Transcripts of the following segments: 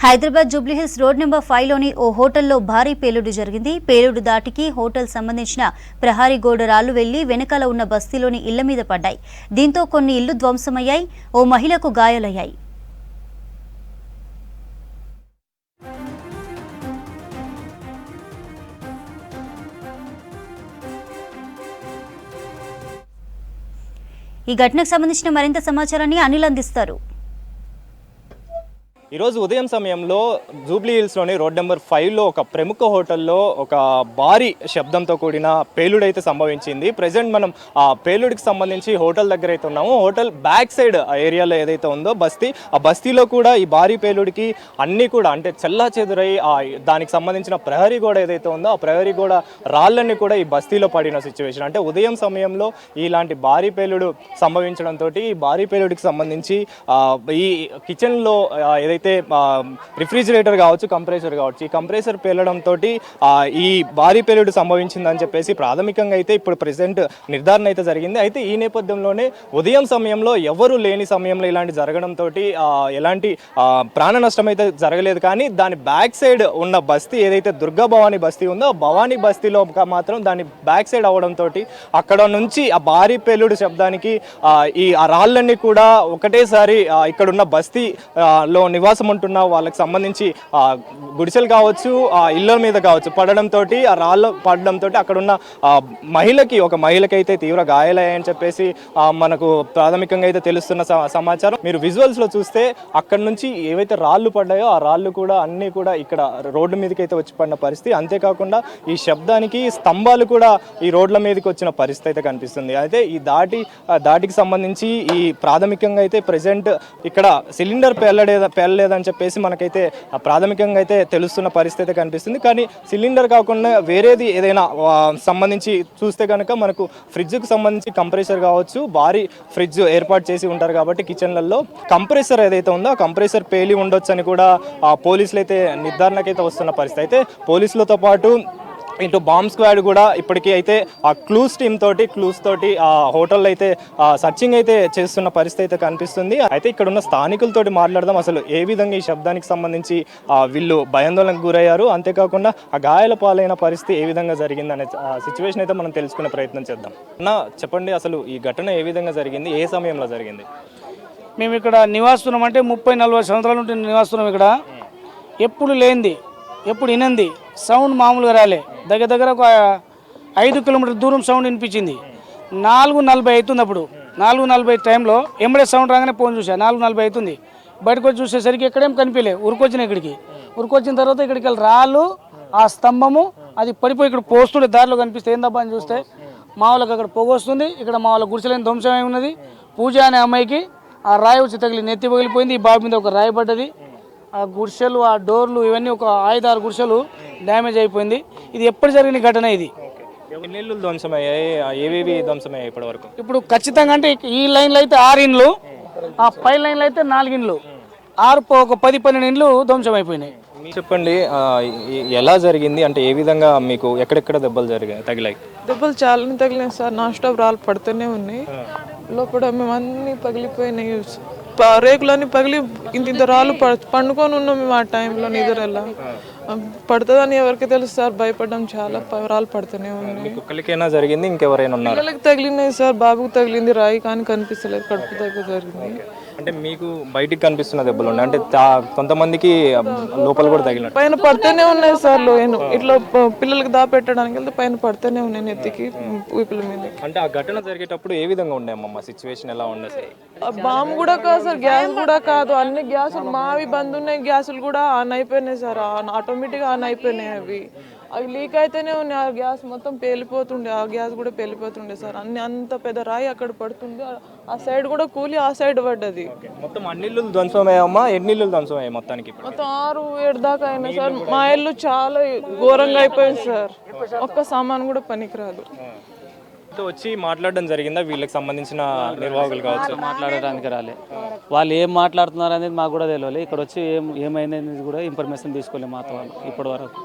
Hyderabad Jubilee Hills road number 5లోని ఓ హోటల్లో భారీ పేలుడు జరిగింది. పేలుడు దాటికి హోటల్ సంబంధించిన ప్రహారీ గోడ రాళ్లు వెళ్లి వెనకాల ఉన్న బస్తీలోని ఇళ్ల మీద పడ్డాయి. దీంతో కొన్ని ఇళ్లు ధ్వంసమయ్యాయి. ఓ మహిళకు గాయాలయ్యాయి. ఈ ఘటనకు సంబంధించిన మరింత సమాచారాన్ని అనిల్ అందిస్తారు. ఈరోజు ఉదయం సమయంలో జూబ్లీహిల్స్లోని రోడ్ నెంబర్ 5లో ఒక ప్రముఖ హోటల్లో ఒక భారీ శబ్దంతో కూడిన పేలుడైతే సంభవించింది. ప్రజెంట్ మనం ఆ పేలుడికి సంబంధించి హోటల్ దగ్గర అయితే ఉన్నాము. హోటల్ బ్యాక్ సైడ్ ఏరియాలో ఏదైతే ఉందో బస్తీ, ఆ బస్తీలో కూడా ఈ భారీ పేలుడికి అన్నీ కూడా అంటే చెల్లా చెదురై దానికి సంబంధించిన ప్రహరీ గోడ ఏదైతే ఉందో ఆ ప్రహరీ గోడ రాళ్ళన్నీ కూడా ఈ బస్తీలో పడిన సిచ్యువేషన్. అంటే ఉదయం సమయంలో ఇలాంటి భారీ పేలుడు సంభవించడంతో ఈ భారీ పేలుడికి సంబంధించి ఈ కిచెన్లో ఏదైతే రిఫ్రిజిరేటర్ కావచ్చు, కంప్రెసర్ కావచ్చు, ఈ కంప్రెసర్ పేలడంతో ఈ భారీ పేలుడు సంభవించిందని చెప్పేసి ప్రాథమికంగా అయితే ఇప్పుడు ప్రెసెంట్ నిర్ధారణ అయితే జరిగింది. అయితే ఈ నేపథ్యంలోనే ఉదయం సమయంలో ఎవరు లేని సమయంలో ఇలాంటి జరగడంతో ఎలాంటి ప్రాణ నష్టం అయితే జరగలేదు. కానీ దాని బ్యాక్ సైడ్ ఉన్న బస్తీ ఏదైతే దుర్గా భవానీ బస్తీ ఉందో ఆ భవానీ బస్తీలో మాత్రం దాని బ్యాక్ సైడ్ అవడంతో అక్కడ నుంచి ఆ భారీ పేలుడు శబ్దానికి ఈ రాళ్ళన్నీ కూడా ఒకటేసారి ఇక్కడున్న బస్తీలో నివాసం ఉంటున్న వాళ్ళకి సంబంధించి గుడిసెలు కావచ్చు, ఇళ్ళ మీద కావచ్చు పడడంతో ఆ రాళ్ళు పడడంతో అక్కడున్న ఒక మహిళకైతే తీవ్ర గాయాలయ్యాయని చెప్పేసి మనకు ప్రాథమికంగా అయితే తెలుస్తున్న సమాచారం. మీరు విజువల్స్ లో చూస్తే అక్కడ నుంచి ఏవైతే రాళ్ళు పడ్డాయో ఆ రాళ్ళు కూడా అన్ని కూడా ఇక్కడ రోడ్డు మీదకి అయితే వచ్చి పడిన పరిస్థితి. అంతేకాకుండా ఈ శబ్దానికి స్తంభాలు కూడా ఈ రోడ్ల మీదకి వచ్చిన పరిస్థితి అయితే కనిపిస్తుంది. అయితే ఈ దాటికి సంబంధించి ఈ ప్రాథమికంగా అయితే ప్రెసెంట్ ఇక్కడ సిలిండర్ పేలలేదని చెప్పేసి మనకైతే ప్రాథమికంగా అయితే తెలుస్తున్న పరిస్థితి కనిపిస్తుంది. కానీ సిలిండర్ కాకుండా వేరేది ఏదైనా సంబంధించి చూస్తే కనుక మనకు ఫ్రిడ్జ్కి సంబంధించి కంప్రెసర్ కావచ్చు, భారీ ఫ్రిడ్జ్ ఏర్పాటు చేసి ఉంటారు కాబట్టి కిచెన్లలో కంప్రెసర్ ఏదైతే ఉందో ఆ కంప్రెసర్ పేలి ఉండొచ్చు అని కూడా పోలీసులు అయితే నిర్ధారణకైతే వస్తున్న పరిస్థితి. అయితే పోలీసులతో పాటు ఇటు బాంబ్ స్క్వాడ్ కూడా ఇప్పటికీ అయితే ఆ క్లూస్ తోటి ఆ హోటల్ అయితే సర్చింగ్ అయితే చేస్తున్న పరిస్థితి అయితే కనిపిస్తుంది. అయితే ఇక్కడ ఉన్న స్థానికులతోటి మాట్లాడదాం, అసలు ఏ విధంగా ఈ శబ్దానికి సంబంధించి వీళ్ళు భయాందోళనకు గురయ్యారు, అంతేకాకుండా ఆ గాయాల పాలైన పరిస్థితి ఏ విధంగా జరిగింది అనే సిచ్యువేషన్ అయితే మనం తెలుసుకునే ప్రయత్నం చేద్దాం. అన్న చెప్పండి, అసలు ఈ ఘటన ఏ విధంగా జరిగింది, ఏ సమయంలో జరిగింది? మేము ఇక్కడ నివాస్తున్నాం అంటే 30-40 సంవత్సరాల నుండి నివాస్తున్నాం. ఇక్కడ ఎప్పుడు లేనిది ఎప్పుడు వినంది సౌండ్ మామూలుగా రాలే. దగ్గర ఒక 5 కిలోమీటర్ల దూరం సౌండ్ వినిపించింది. 4:40 అవుతుంది. అప్పుడు 4:40 టైంలో ఎంబడే సౌండ్ రాగానే ఫోన్ చూసా. 4:40 అవుతుంది. బయటకు వచ్చి చూసేసరికి ఎక్కడేం కనిపించలే. ఉరికొచ్చిన ఉరికొచ్చిన తర్వాత ఇక్కడికి వెళ్ళి రాళ్ళు, ఆ స్తంభము అది పడిపోయి ఇక్కడ పోస్తుండే దారిలో కనిపిస్తే ఏందబ్బా అని చూస్తే మా వాళ్ళకి అక్కడ పొగ వస్తుంది. ఇక్కడ మా వాళ్ళ గుడిసెలేని ధ్వంసమై ఉన్నది. పూజ అనే అమ్మాయికి ఆ రాయి వచ్చి తగిలి నెత్తి పగిలిపోయింది. ఈ బాబు మీద ఒక రాయి పడ్డది. ఆ గుడిసెలు, ఆ డోర్లు ఇవన్నీ ఒక 5-6 గుడిసెలు డ్యామేజ్ అయిపోయింది. ఇది ఎప్పుడు జరిగిన ఘటన ఇది. ఎన్ని ఇళ్ళు ధ్వంసమయ్యాయి, ఏవేవి ధ్వంసమయ్యాయి ఇప్పటి వరకు? ఇప్పుడు ఖచ్చితంగా అంటే ఈ లైన్లో అయితే 6 ఇండ్లు, ఆ పై లైన్లో అయితే 4 ఇండ్లు, ఒక 10-12 ఇండ్లు ధ్వంసం అయిపోయినాయి. చెప్పండి, ఎలా జరిగింది అంటే ఏ విధంగా మీకు ఎక్కడెక్కడ దెబ్బలు తగిలాయి? దెబ్బలు చాలా తగిలాయి సార్. నాన్ స్టాప్ రాళ్ళు పడుతూనే ఉన్నాయి. లోపల మేము అన్నీ పగిలిపోయినాయి. రేకులన్నీ పగిలి ఇంత రాళ్ళు పండుకొని ఉన్నాం మేము. ఆ టైంలో నిద్రలా పడుతుందని ఎవరికి తెలుసు సార్. భయపడ్డాం, చాలా రాళ్ళు పడుతూనే ఉన్నాయి. ఒక్కరికైనా జరిగింది, ఇంకెవరైనా ఉన్నారు? పిల్లలకి తగిలినాయి సార్. బాబుకి తగిలింది రాయి, కానీ కనిపిస్తలేదు. కడుపు దగ్గర జరిగింది. అంటే మీకు బయటికి కనిపిస్తున్న దెబ్బలు ఉన్నాయి అంటే కొంతమందికి లోపల కూడా తగిలిన పైన పడుతూనే ఉన్నాయి సార్. ఇట్లా పిల్లలకి దాపెట్టడానికి వెళ్తే పైన పడుతూనే ఉన్నాయి నెత్తికి, వీపుల మీద. అంటే ఆ ఘటన జరిగేటప్పుడు ఏ విధంగా ఉండేమ్మా సిచ్యువేషన్, ఎలా ఉండే సార్? బాంబు కూడా కాదు సార్, గ్యాస్ కూడా కాదు. అన్ని గ్యాసులు మావి బంద్ ఉన్నాయి. గ్యాసులు కూడా ఆన్ అయిపోయినాయి సార్. ఆటోమేటిక్గా ఆన్ అయిపోయినాయి. అవి లీక్ అయితేనే ఉన్నాయి. ఆ గ్యాస్ మొత్తం పేలిపోతుండే. ఆ గ్యాస్ కూడా పేలిపోతుండే సార్. అంత పెద్ద రాయి అక్కడ పడుతుంది. ఆ సైడ్ కూడా కూలి ఆ సైడ్ పడ్డది. మొత్తం అన్ని ఇల్లు ధ్వంసమయ్యామా? ఎన్ని ఇల్లు ధ్వంసమయ్యాయి మొత్తానికి? మొత్తం 6-7 దాకా అయినా సార్. మా ఇల్లు చాలా ఘోరంగా అయిపోయింది సార్. ఒక్క సామాన్ కూడా పనికిరాదు. వచ్చి మాట్లాడడం జరిగిందా వీళ్ళకి సంబంధించిన నిర్వాహకులు కావచ్చు? మాట్లాడడానికి రాలే. వాళ్ళు ఏం మాట్లాడుతున్నారు అనేది మాకు కూడా తెలియదు. ఇక్కడ వచ్చి ఏమైంది అనేది కూడా ఇన్ఫర్మేషన్ తీసుకోలేదు మాతో వాళ్ళు ఇప్పటి వరకు.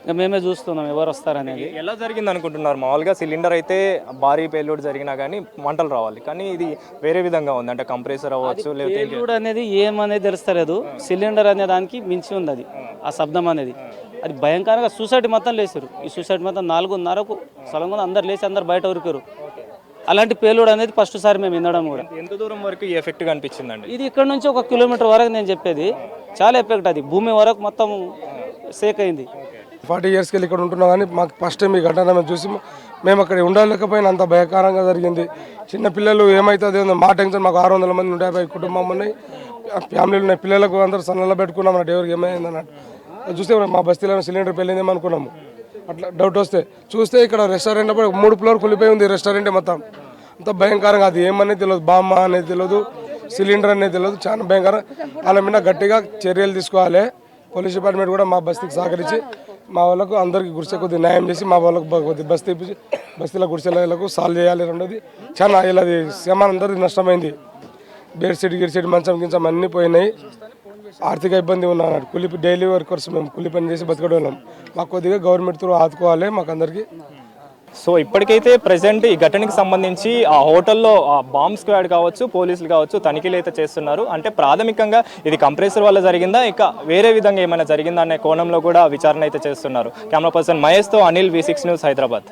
ఇంకా మేమే చూస్తున్నాం ఎవరు వస్తారనేది. ఎలా జరిగింది అనుకుంటున్నారు? మామూలుగా సిలిండర్ అయితే భారీ పేలుడు జరిగినా కానీ మంటలు రావాలి, కానీ ఇది వేరే విధంగా ఉంది. అంటే కంప్రెసర్ అవ్వచ్చు, లేకపోతే పేలుడు అనేది ఏమనేది తెలుస్తలేదు. సిలిండర్ అనే దానికి మించి ఉంది అది, ఆ శబ్దం అనేది. అది భయంకరంగా సొసైటీ మొత్తం లేచారు. ఈ సొసైటీ మొత్తం 4:30కు స్థలంగా అందరు లేచి అందరు బయట ఉరికారు. అలాంటి పేలుడు అనేది ఫస్ట్ సారి మేము వినడం కూడా. ఎంత దూరం వరకు ఈ ఎఫెక్ట్ కనిపించిందండి? ఇది ఇక్కడ నుంచి 1 కిలోమీటర్ వరకు నేను చెప్పేది చాలా ఎఫెక్ట్. అది భూమి వరకు మొత్తం సేక్ అయింది. 40 ఇయర్స్కి వెళ్ళి ఇక్కడ ఉంటున్నాం కానీ మాకు ఫస్ట్ టైం ఈ ఘటన మేము చూసి మేము అక్కడ ఉండలేకపోయినా అంత భయకరంగా జరిగింది. చిన్న పిల్లలు ఏమవుతుంది మా టెన్షన్. మాకు 600 మంది 150 కుటుంబం ఉన్నాయి, ఫ్యామిలీలు ఉన్నాయి. పిల్లలకు అందరూ సన్నలో పెట్టుకున్నాం అన్నట్టు, ఎవరికి ఏమైంది అన్నట్టు చూస్తే మా బస్తీలో సిలిండర్ పెళ్ళిందేమో అనుకున్నాము. అట్లా డౌట్ వస్తే చూస్తే ఇక్కడ రెస్టారెంట్ 3 ఫ్లోర్ కూలిపోయి ఉంది రెస్టారెంట్ మొత్తం. అంత భయంకరంగా, అది ఏమనేది తెలియదు, బామ్మ అనేది తెలియదు, సిలిండర్ అనేది తెలియదు. చాలా భయంకరం. వాళ్ళ మీద గట్టిగా చర్యలు తీసుకోవాలి. పోలీస్ డిపార్ట్మెంట్ కూడా మా బస్తీకి సహకరించి మా వాళ్ళకు అందరికీ గుడిసె కొద్దిగా న్యాయం చేసి మా వాళ్ళకు కొద్దిగా బస్తీల గుడిసెలకు సాల్వ్ చేయాలి. రెండోది చాలా ఇలా సామాన్ అందరికీ నష్టమైంది. బెడ్షీట్ గిడ్షీట్ మంచం గించం అన్నీ పోయినాయి. ఆర్థిక ఇబ్బంది ఉన్నాడు. కూలి డైలీ వర్కర్స్, మేము కూలి పని చేసి బతకడం. మాకు కొద్దిగా గవర్నమెంట్ త్రూ ఆదుకోవాలి మాకు అందరికీ. సో ఇప్పటికైతే ప్రజెంట్ ఈ ఘటనకి సంబంధించి ఆ హోటల్లో ఆ బాంబ్ స్క్వాడ్ కావచ్చు, పోలీసులు కావచ్చు తనిఖీలు అయితే చేస్తున్నారు. అంటే ప్రాథమికంగా ఇది కంప్రెసర్ వల్ల జరిగిందా, ఇక వేరే విధంగా ఏమైనా జరిగిందా అనే కోణంలో కూడా విచారణ అయితే చేస్తున్నారు. కెమెరా పర్సన్ మహేష్తో అనిల్, V6 న్యూస్, హైదరాబాద్.